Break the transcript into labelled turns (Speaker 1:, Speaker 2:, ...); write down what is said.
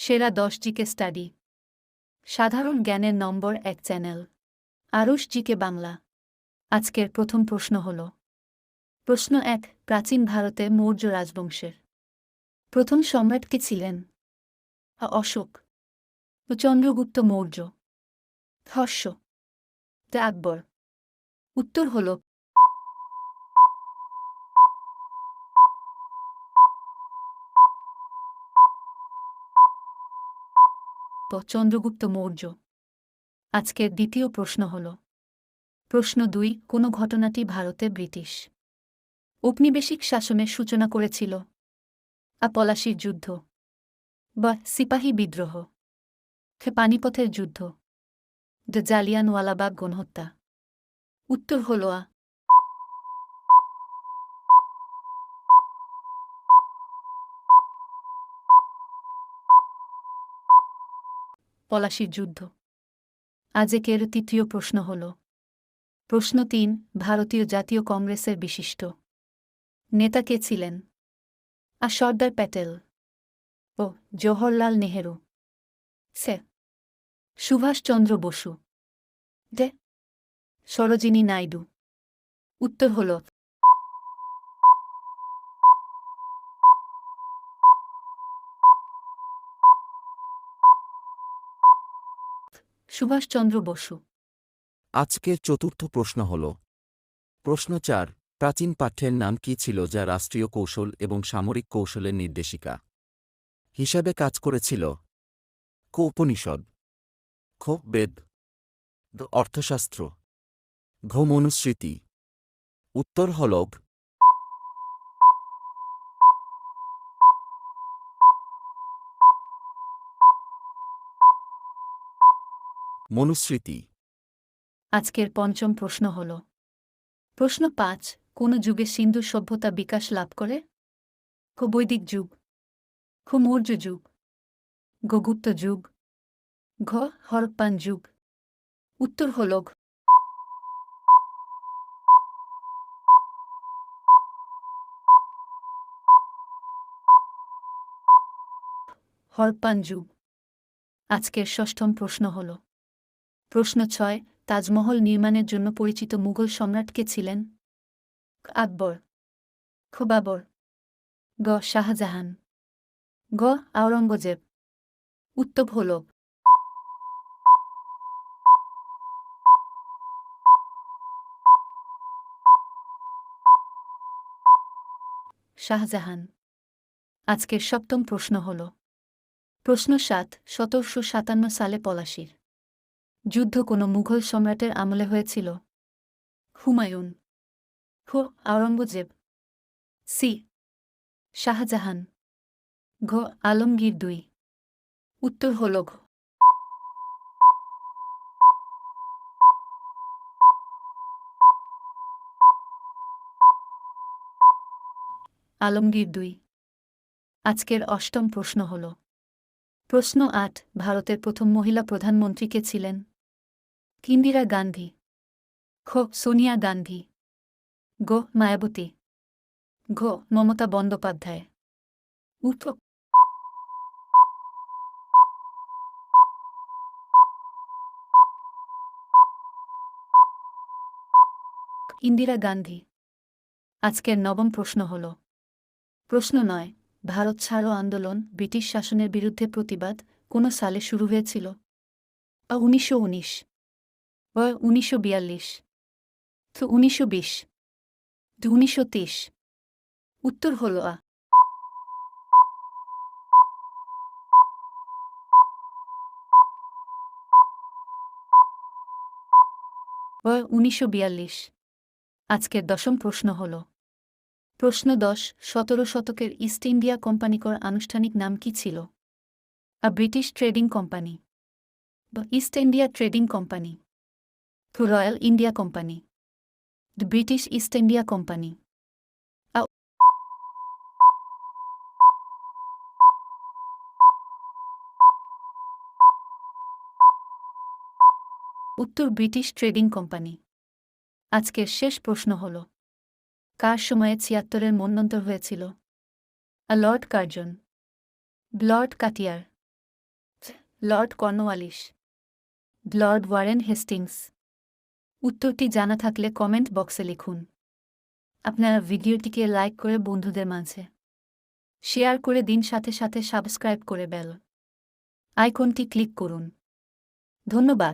Speaker 1: সেরা 10 GK study. সাধারণ জ্ঞানের নম্বর 1 চ্যানেল। আরুষ জিকে বাংলা। আজকের প্রথম প্রশ্ন হল। প্রশ্ন 1, প্রাচীন ভারতে মৌর্য রাজবংশের প্রথম সম্রাট কে ছিলেন? অশোক, চন্দ্রগুপ্ত মৌর্য, হর্ষ, আকবর। উত্তর হল চন্দ্রগুপ্ত মৌর্য। আজকের দ্বিতীয় প্রশ্ন হল। প্রশ্ন 2, কোন ঘটনাটি ভারতে ব্রিটিশ ঔপনিবেশিক শাসনের সূচনা করেছিল? পলাশির যুদ্ধ, বা সিপাহী বিদ্রোহ, পানিপথের যুদ্ধ, জালিয়ানওয়ালাবাগ গণহত্যা। উত্তর হল আ। পলাশির যুদ্ধ। আজকের তৃতীয় প্রশ্ন হল। প্রশ্ন 3, ভারতীয় জাতীয় কংগ্রেসের বিশিষ্ট নেতা কে ছিলেন? সর্দার প্যাটেল ও জওহরলাল নেহেরু, সে সুভাষচন্দ্র বসু, ডে সরোজিনী নাইডু। উত্তর হল সুভাষচন্দ্র বসু।
Speaker 2: আজকের চতুর্থ প্রশ্ন হল। প্রশ্ন 4, প্রাচীন পাঠ্যের নাম কী ছিল যা রাষ্ট্রীয় কৌশল এবং সামরিক কৌশলের নির্দেশিকা হিসাবে কাজ করেছিল? ক উপনিষদ, খ বেদ, দ অর্থশাস্ত্র, ঘ মনুস্মৃতি। উত্তর হল ঘ। মনুস্মৃতি।
Speaker 1: আজকের পঞ্চম প্রশ্ন হল। প্রশ্ন 5, কোন যুগে সিন্ধু সভ্যতা বিকাশ লাভ করে? খ বৈদিক যুগ, খ মৌর্য যুগ, গ গুপ্ত যুগ, ঘ হরপ্পান যুগ। উত্তর হল ঘ। হরপ্পান যুগ। আজকের ষষ্ঠম প্রশ্ন হল। প্রশ্ন 6, তাজমহল নির্মাণের জন্য পরিচিত মুঘল সম্রাট কে ছিলেন? আকবর, খ বাবর, গ শাহজাহান, গ আওরঙ্গজেব। উত্তর হল শাহজাহান। আজকের সপ্তম প্রশ্ন হল। প্রশ্ন 7, 1757 সালে পলাশির যুদ্ধ কোন মুঘল সম্রাটের আমলে হয়েছিল? হুমায়ুন, খ আওরঙ্গজেব, সি শাহজাহান, ঘ আলমগীর 2। উত্তর হল ঘ। আলমগীর 2। আজকের অষ্টম প্রশ্ন হল। প্রশ্ন 8, ভারতের প্রথম মহিলা প্রধানমন্ত্রী কে ছিলেন? ইন্দিরা গান্ধী, খ সোনিয়া গান্ধী, গ মায়াবতী, ঘ মমতা বন্দ্যোপাধ্যায়। উত্তর ইন্দিরা গান্ধী। আজকের নবম প্রশ্ন হল। প্রশ্ন 9, ভারত ছাড়ো আন্দোলন ব্রিটিশ শাসনের বিরুদ্ধে প্রতিবাদ কোন সালে শুরু হয়েছিল? 1919, 1942, 1920, 1930। উত্তর হল আ। 1942। আজকের দশম প্রশ্ন হল। প্রশ্ন 10, 17 শতকের ইস্ট ইন্ডিয়া কোম্পানির আনুষ্ঠানিক নাম কি ছিল? ব্রিটিশ ট্রেডিং কোম্পানি, বা East India trading company, royal India company, the British East India company. উত্তর ব্রিটিশ ট্রেডিং কোম্পানি। আজকের শেষ প্রশ্ন হল। কার সময়ে 76-এর মন্বন্তর হয়েছিল? লর্ড কার্জন, লর্ড কাটিয়ার, Lord Cornwallis, Lord Warren Hastings. উত্তরটি জানা থাকলে কমেন্ট বক্সে লিখুন। আপনারা ভিডিওটিকে লাইক করে বন্ধুদের মাঝে শেয়ার করে দিন, সাথে সাথে সাবস্ক্রাইব করে বেল আইকনটি ক্লিক করুন। ধন্যবাদ।